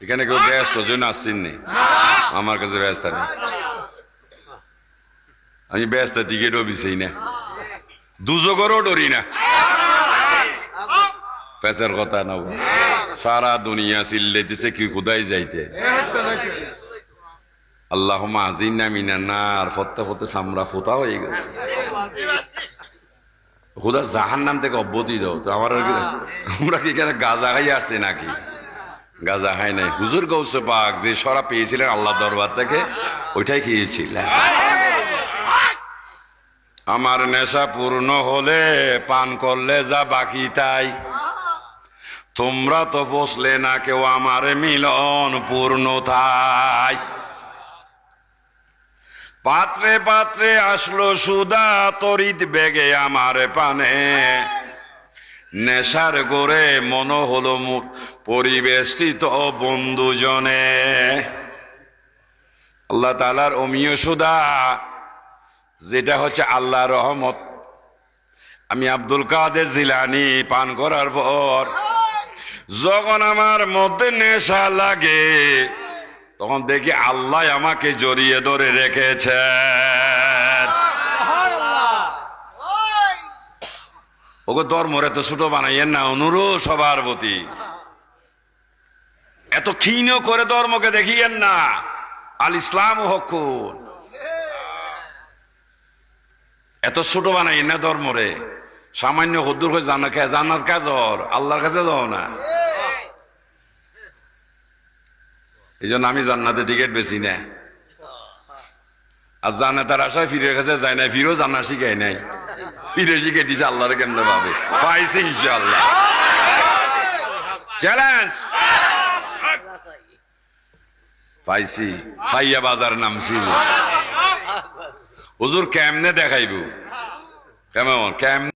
এখানে কেউ ব্যস্ত জন্য আসছেননি? আমার কাছে ব্যস্ত নেই, আমি ব্যস্ত টিকিটও বিছাই না, দুজগরও ডরি না। পেঁচার কথা না, সারা দুনিয়া চিল্লাইতেছে কি খুদাই যাইতে। আল্লাহুম্মা আজিনা মিনান নার, ফত্তে ফত্তে সামরা ফোতা হয়ে গেছে। খুদা জাহান্নাম থেকে অব্যাহতি দাও। তো আমরা কি এখানে গাঁজা খাই আসছি নাকি? গাঁজা খাই নাই। হুজুর গৌসে পাক যে সরা পেয়েছিলেন আল্লাহ দরবার থেকে, ওইটাই খেয়েছিলেন। আমার নেশা পূর্ণ হলে পান করলে যা বাকি তাই, তোমরা তো বসলে না কেউ আমার মিলন পূর্ণতাই। পাত্রে পাত্রে আসলো সুদা, তরিত বেগে আমার পানে, নেশার গোরে মন হলো পরিবেষ্টিত বন্ধুজনে। আল্লাহ তাআলার অমীয় সুদা, যেটা হচ্ছে আল্লাহর রহমত। আমি আব্দুল কাদের জিলানী পান করার পর যখন আমার মধ্যে নেশা লাগে, তখন দেখি আল্লাহ আমাকে জড়িয়ে ধরে রেখেছে। ওকে ধর্মরে তো ছোট বানাইয়েন না, অনুরোধ সবার প্রতি। এত ক্ষীণ করে ধর্মকে দেখিয়েন না। আল ইসলাম হকুন, এত ছোট বানাইয়েন না ধর্মরে। সামান্য হদ্দুর হয়ে জান্নাত কাজর, আল্লাহর কাছে যাও না। এই জন্য আমি জান্নাতে টিকিট বেশি না। আর জান্নাতের আশায় ফিরের কাছে যায় না, ফিরেও জান্নাত শিখাই নাই। ফিরে শিখে দিছে আল্লাহরে কেমনে ভাবে, পাইছে ইনশাআল্লাহ। চ্যালেঞ্জ পাইছি, পাইয়া বাজার নামছি। হুজুর কেমনে দেখাইব, কেমন কেমন